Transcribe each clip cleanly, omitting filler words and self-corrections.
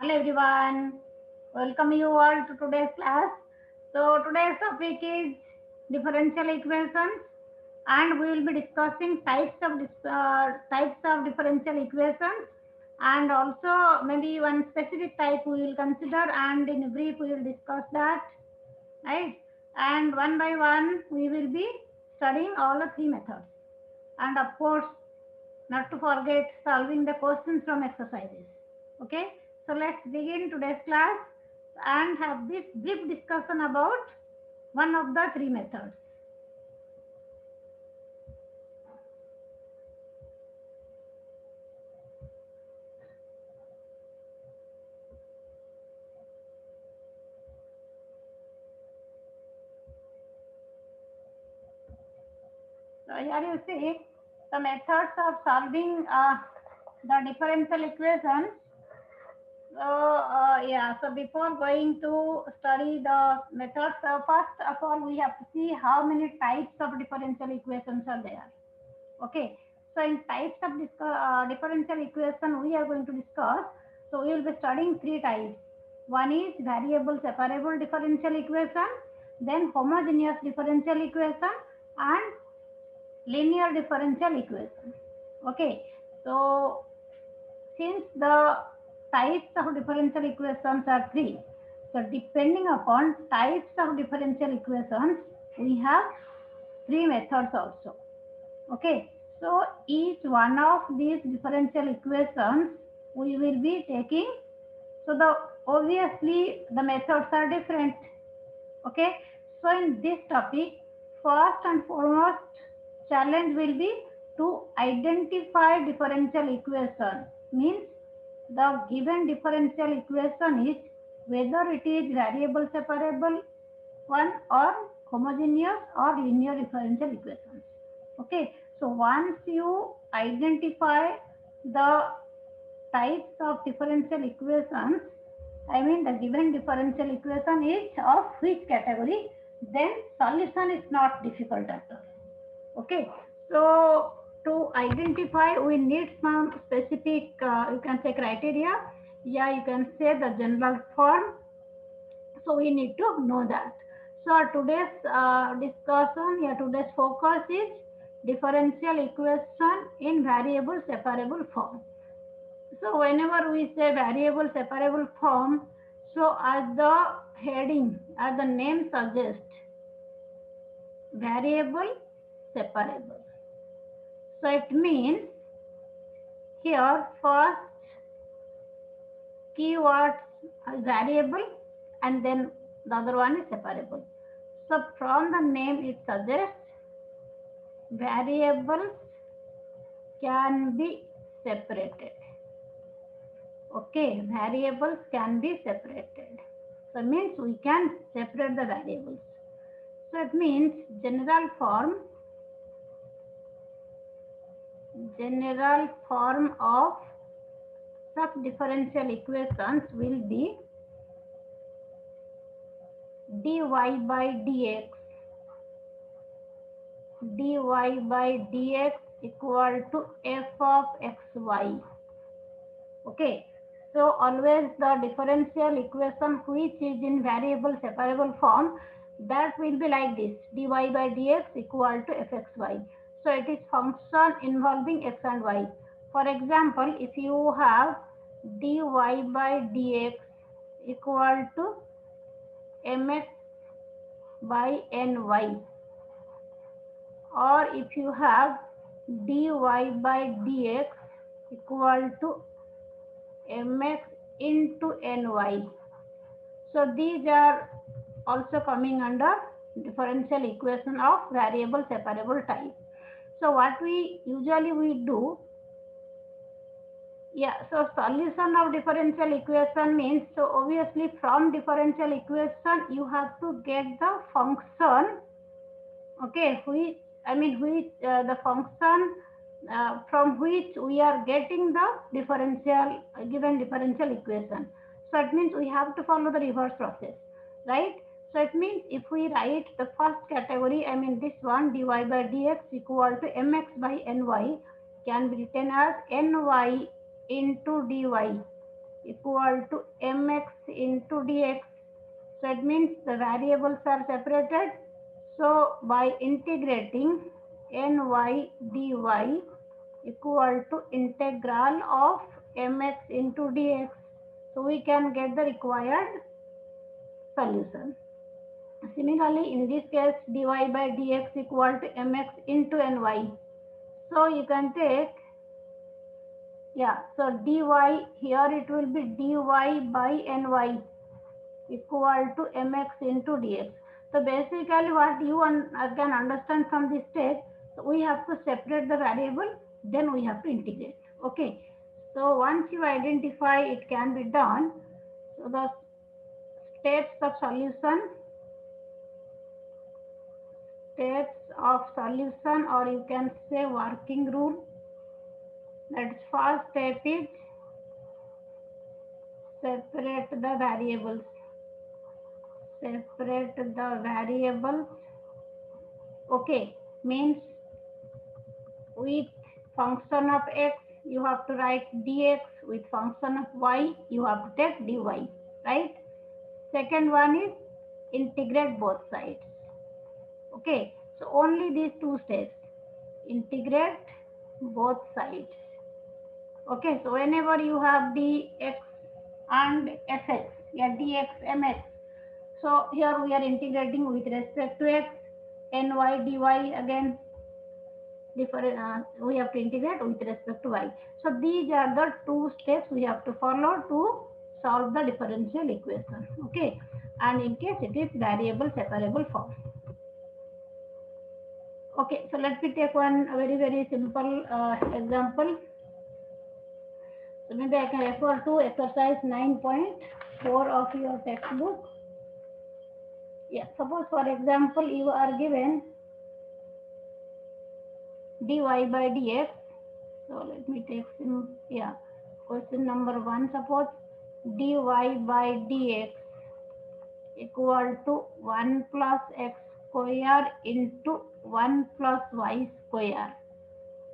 Hello everyone, welcome you all to today's class. So today's topic is differential equations, and we will be discussing types of differential equations, and also maybe one specific type we will consider, and in brief we will discuss that, right? And one by one we will be studying all the three methods, and of course not to forget solving the questions from exercises. Okay, so let's begin today's class and have this brief discussion about one of the three methods. So here you see the methods of solving the differential equation. So before going to study the methods, first of all we have to see how many types of differential equations are there. Okay, so in types of differential equation we are going to discuss. So we will be studying three types. One is variable separable differential equation, then homogeneous differential equation, and linear differential equation. Okay, so since the types of differential equations are three, so depending upon types of differential equations, we have three methods also. Okay, so each one of these differential equations we will be taking. So the obviously the methods are different. Okay, so in this topic, first and foremost challenge will be to identify differential equation. Means the given differential equation is whether it is variable separable one or homogeneous or linear differential equations. Okay, so once you identify the types of differential equations, I mean the given differential equation is of which category, then solution is not difficult at all. Okay, so to identify we need some specific, you can say criteria. Yeah, you can say the general form. So we need to know that. So today's discussion, yeah, today's focus is differential equation in variable separable form. So whenever we say variable separable form, so as the heading, as the name suggests, variable separable. So it means here first keywords are variable and then the other one is separable. So from the name it suggests variables can be separated. Okay, variables can be separated. So it means we can separate the variables. So it means general form of such differential equations will be dy by dx equal to f of xy. Okay, so always the differential equation which is in variable separable form, that will be like this: dy by dx equal to fxy. So it is function involving x and y. For example, if you have dy by dx equal to mx by ny, or if you have dy by dx equal to mx into ny. So these are also coming under differential equation of variable separable type. So what we usually do, yeah, so solution of differential equation means, so obviously from differential equation you have to get the function, okay, which the function from which we are getting the differential given differential equation. So it means we have to follow the reverse process, right? So it means if we write the first category, I mean this one, dy by dx equal to mx by ny, can be written as ny into dy equal to mx into dx. So it means the variables are separated. So by integrating ny dy equal to integral of mx into dx, so we can get the required solution. Similarly, in this case, dy by dx equal to mx into ny. So you can take, yeah, so dy, here it will be dy by ny equal to mx into dx. So basically what you can understand from this step, so we have to separate the variable, then we have to integrate. Okay. So once you identify, it can be done. So the steps of solution, or you can say working rule. That first step is separate the variables. Separate the variables. Okay, means with function of x, you have to write dx. With function of y, you have to take dy, right? Second one is integrate both sides. Okay, so only these two steps. Integrate both sides. Okay, so whenever you have dx and fx, yeah, dx mx. So here we are integrating with respect to x, ny dy again different, we have to integrate with respect to y. So these are the two steps we have to follow to solve the differential equation. Okay, and in case it is variable separable form. Okay, so let me take one very simple example. So maybe I can refer to exercise 9.4 of your textbook. Yeah, suppose for example you are given dy by dx. So let me take some, yeah, question number 1. Suppose dy by dx equal to 1 plus x square into 1 plus y square.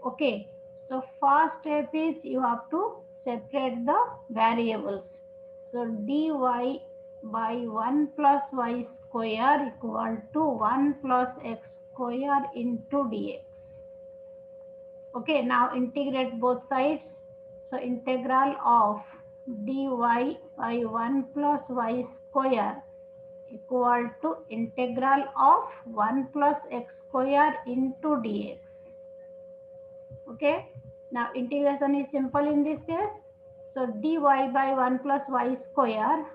Okay, so first step is you have to separate the variables. So dy by 1 plus y square equal to 1 plus x square into dx. Okay, now integrate both sides. So integral of dy by 1 plus y square equal to integral of 1 plus x square into dx. Okay, now integration is simple in this case. So dy by 1 plus y square,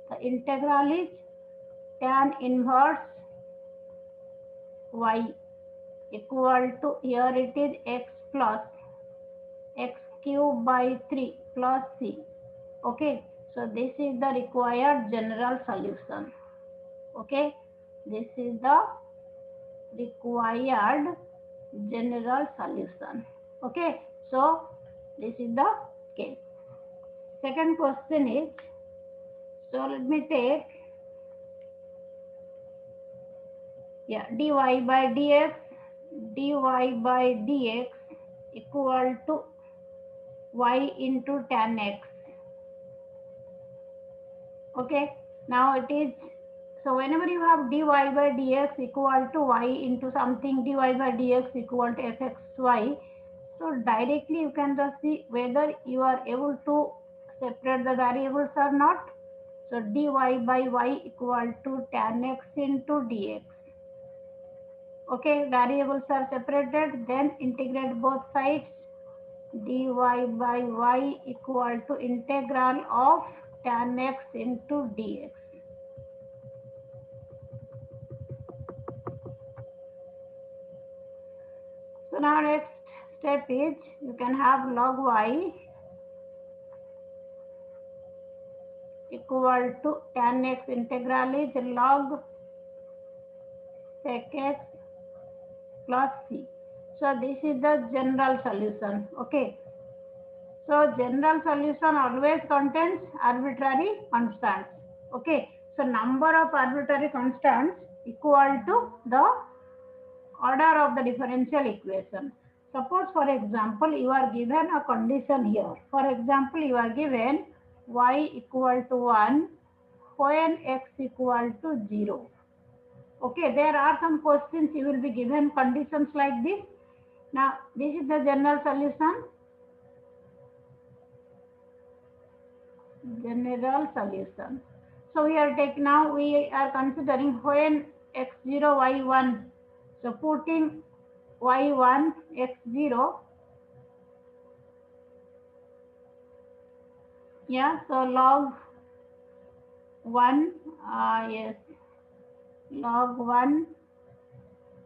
the integral is tan inverse y equal to, here it is x plus x cube by 3 plus c. Okay, so this is the required general solution. Okay, this is the required general solution. Okay, so this is the case. Second question is, so let me take, yeah, dy by dx equal to y into tan x. Okay, now it is, so whenever you have dy by dx equal to y into something, dy by dx equal to fxy, so directly you can just see whether you are able to separate the variables or not. So dy by y equal to tan x into dx. Okay, variables are separated, then integrate both sides. Dy by y equal to integral of tan x into dx. So now next step is, you can have log y equal to tan x, integral is log sec x plus c. So this is the general solution. Okay. So general solution always contains arbitrary constants. Okay. So number of arbitrary constants equal to the order of the differential equation. Suppose for example you are given a condition here. For example, you are given y equal to 1 when x equal to 0. Okay, there are some questions you will be given conditions like this. Now, this is the general solution. General solution. So we are taking now we are considering when x0 y1. So putting y1 x0. Yeah. So log 1. Yes. Log 1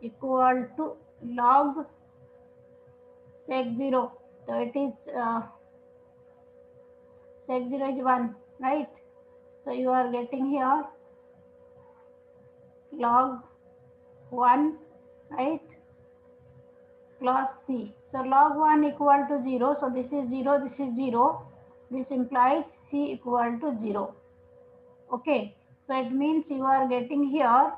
equal to log sec 0. So it is sec 0 is 1, right? So you are getting here log 1, right? Plus c. So log 1 equal to 0. So this is 0, this is 0. This implies c equal to 0. Okay. So it means you are getting here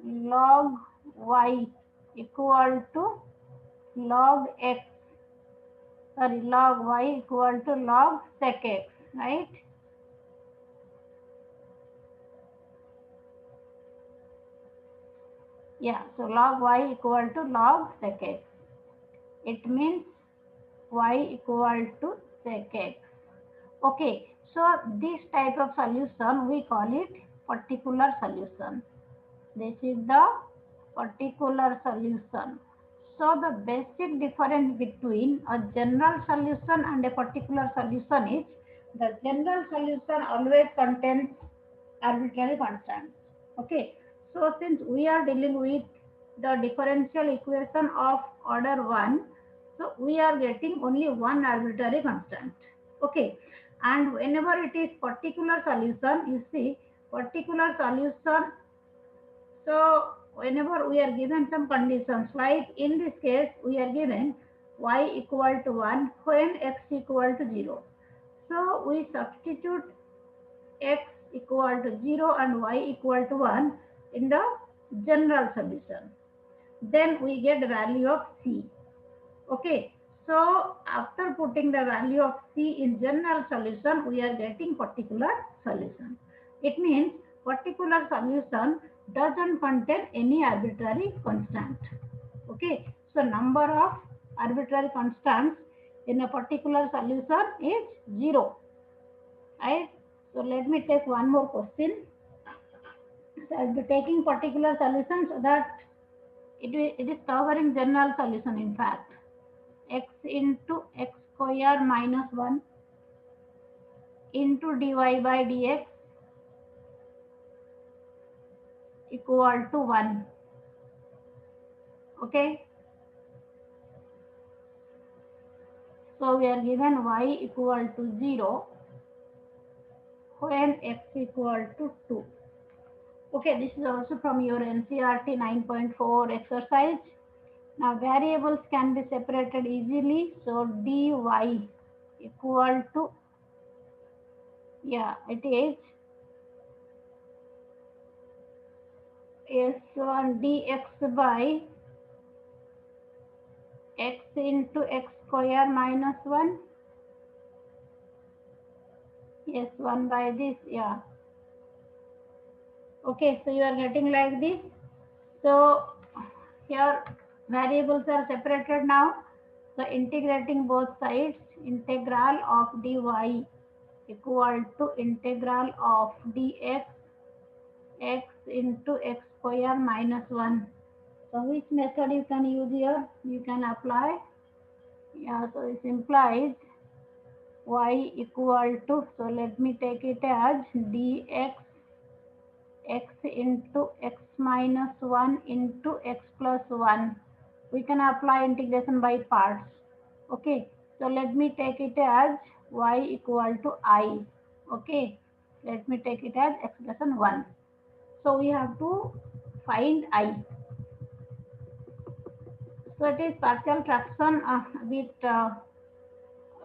log y equal to log x. Sorry, log y equal to log sec x, right? Yeah. So log y equal to log sec x. It means y equal to sec x. Okay, so this type of solution we call it particular solution. This is the particular solution. So the basic difference between a general solution and a particular solution is the general solution always contains arbitrary constants. Okay, so since we are dealing with the differential equation of order 1, so we are getting only one arbitrary constant. Okay, and whenever it is particular solution, you see particular solution. So whenever we are given some conditions, like in this case we are given y equal to 1 when x equal to 0. So we substitute x equal to 0 and y equal to 1 in the general solution. Then we get the value of c. Okay, so after putting the value of c in general solution, we are getting particular solution. It means particular solution doesn't contain any arbitrary constant. Okay, so number of arbitrary constants in a particular solution is 0. Right? So let me take one more question. So I'll be taking particular solution so that it is covering general solution in fact. X into x square minus 1 into dy by dx equal to 1. Okay. So we are given y equal to 0 when x equal to 2. Okay, this is also from your NCRT 9.4 exercise. Now variables can be separated easily. So dy equal to, yeah, it is s1 dx by x into x square minus 1. Yes, 1 by this, yeah. Okay, so you are getting like this. So here variables are separated now. So integrating both sides, integral of dy equal to integral of dx x into x square minus 1. So which method you can use here? You can apply. Yeah, so it implies y equal to, so let me take it as dx x into x minus 1 into x plus 1. We can apply integration by parts. Okay, so let me take it as y equal to I. Okay, let me take it as expression 1. So we have to find I. So it is partial fraction with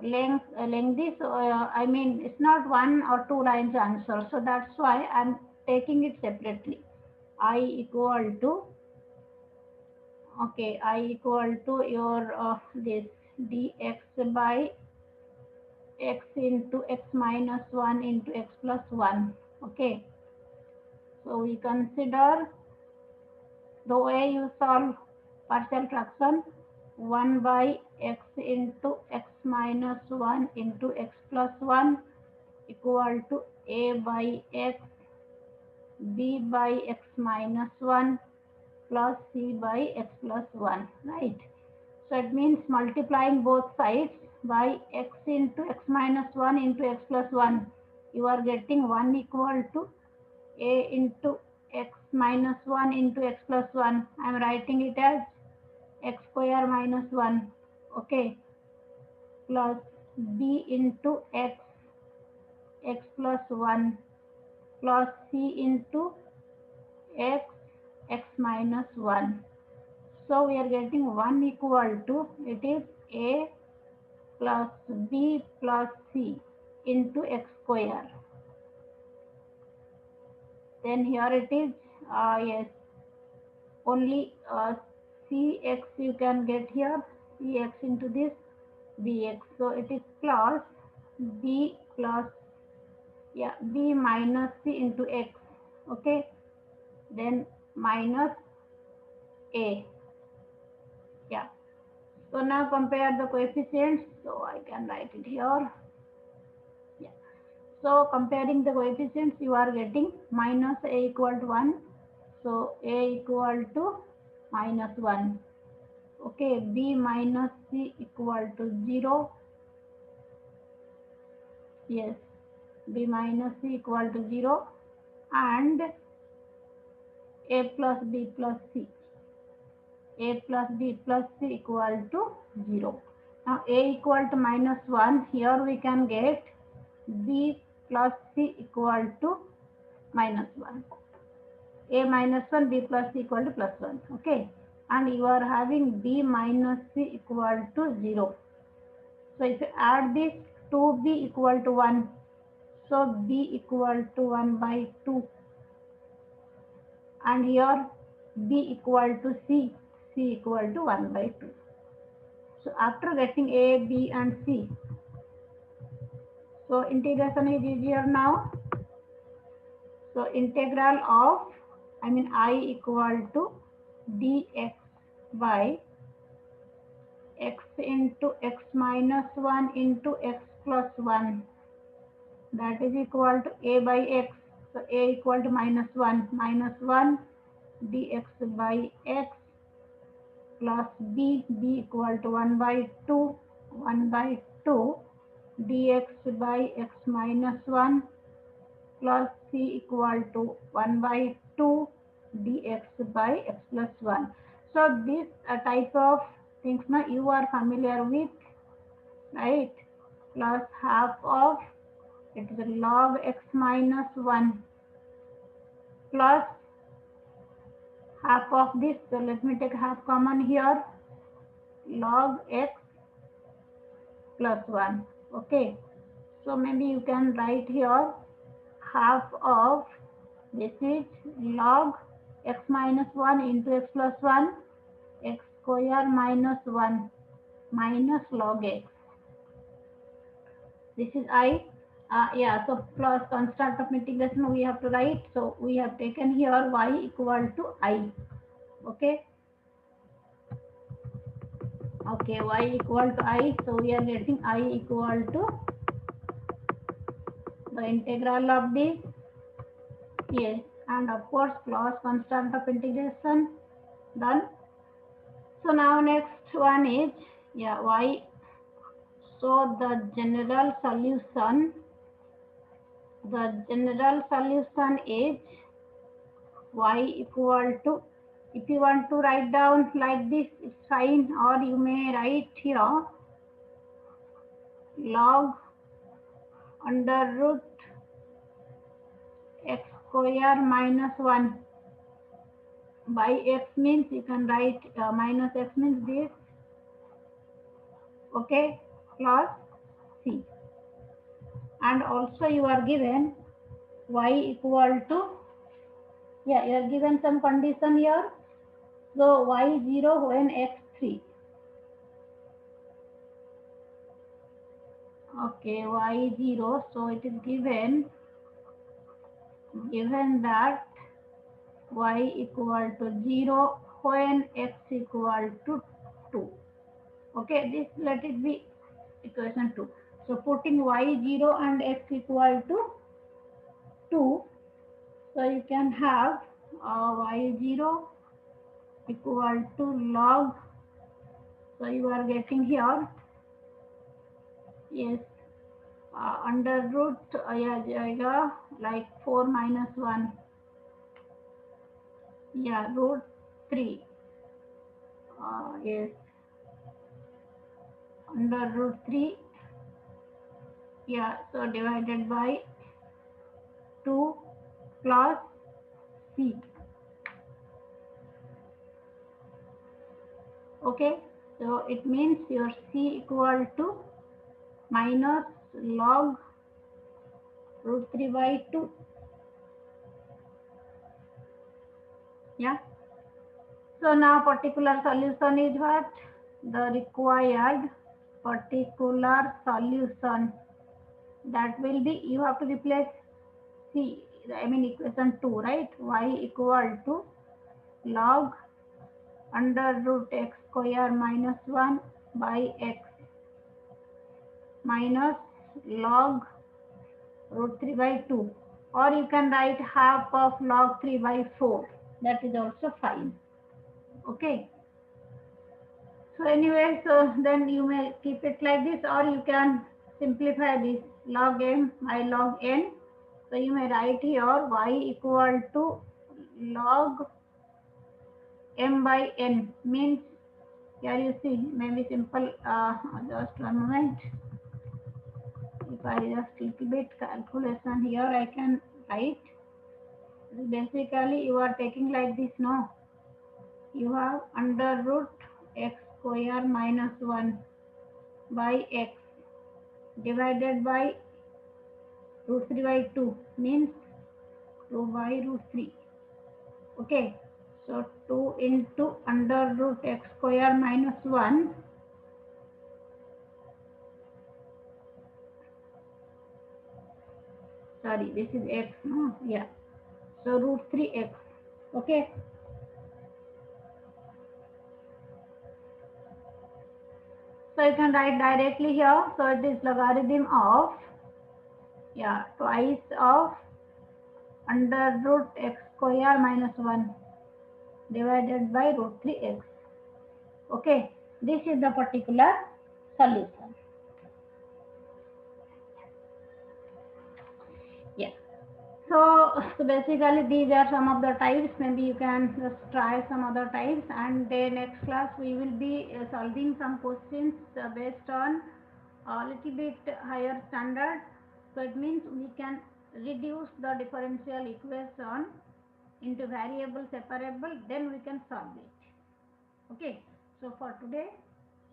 lengthy. So I mean it's not one or two lines answer. So that's why I'm taking it separately. I equal to, okay, I equal to your this dx by x into x minus 1 into x plus 1. Okay, so we consider the way you solve partial fraction, 1 by x into x minus 1 into x plus 1 equal to a by x, b by x minus 1 plus c by x plus 1, right? So it means multiplying both sides by x into x minus 1 into x plus 1, you are getting 1 equal to a into x minus 1 into x plus 1. I am writing it as x square minus 1, okay, plus b into x plus 1 plus c into x minus 1. So we are getting 1 equal to, it is a plus b plus c into x square. Then here it is, yes, only cx you can get here, cx into this bx. So it is plus b plus, yeah, b minus c into x, okay, then minus a, yeah. So now compare the coefficients, so I can write it here, yeah. So comparing the coefficients, you are getting minus a equal to 1, so a equal to minus 1, okay, b minus c equal to 0, yes, b minus c equal to 0, and a plus b plus c, a plus b plus c equal to 0. Now a equal to minus 1, here we can get b plus c equal to minus 1, a minus 1, b plus c equal to plus 1, okay, and you are having b minus c equal to 0. So if you add this, 2b equal to 1, so b equal to 1 by 2, and here b equal to c equal to 1 by 2. So after getting a, b and c, so integration is easier now. So integral of, I mean I equal to dx by x into x minus 1 into x plus 1, that is equal to a by x. So a equal to minus 1 dx by x plus b equal to 1 by 2 dx by x minus 1 plus c equal to 1 by 2 dx by x plus 1. So this type of things now you are familiar with, right? Plus half of, it is log x minus 1 plus half of this, so let me take half common here, log x plus 1, okay. So maybe you can write here half of, this is log x minus 1 into x plus 1, x square minus 1 minus log x. This is I. Yeah, so plus constant of integration we have to write. So we have taken here y equal to I. Okay. Okay, y equal to I. So we are getting I equal to the integral of this. Yes, and of course plus constant of integration. Done. So now next one is, yeah, y. So the general solution is y equal to, if you want to write down like this, it's fine, or you may write here log under root x square minus 1 by x, means you can write minus x means this, okay, plus c, and also you are given y equal to, yeah, you are given some condition here, so y 0 when x 3, Okay, y 0. So it is given that y equal to 0 when x equal to 2. Okay, this let it be equation 2. So putting y 0 and x equal to 2, so you can have y 0 equal to log, so you are getting here, yes, under root yeah, yeah, like 4 minus 1, yeah, root 3, yes, under root 3, yeah, so divided by 2 plus c. Okay, so it means your c equal to minus log root 3 by 2. Yeah, so now particular solution is what? The required particular solution, that will be, you have to replace c, I mean equation 2, right? Y equal to log under root x square minus 1 by x minus log root 3 by 2, or you can write half of log 3 by 4, that is also fine. Okay, so anyway, so then you may keep it like this, or you can simplify this log m by log n. So you may write here y equal to log m by n, means here you see maybe simple, just one moment. If I just little bit calculation here, I can write. Basically, you are taking like this, no? You have under root x square minus 1 by x divided by root 3 by 2, means 2 by root 3. Okay, so 2 into under root x square minus 1, sorry, this is x, no? Yeah, so root 3x. Okay, so you can write directly here. So it is logarithm of, yeah, twice of under root x square minus 1 divided by root 3x. Okay, this is the particular solution. Yes. So basically these are some of the types. Maybe you can just try some other types, and then next class we will be solving some questions based on a little bit higher standard. So it means we can reduce the differential equation into variable separable, then we can solve it. Okay, so for today,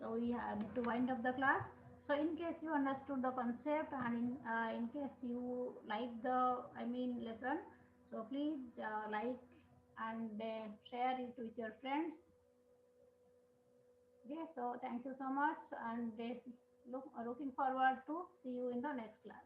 so we have to wind up the class. So in case you understood the concept, and in case you like the, I mean, lesson, so please like and share it with your friends. Okay, so thank you so much, and looking forward to see you in the next class.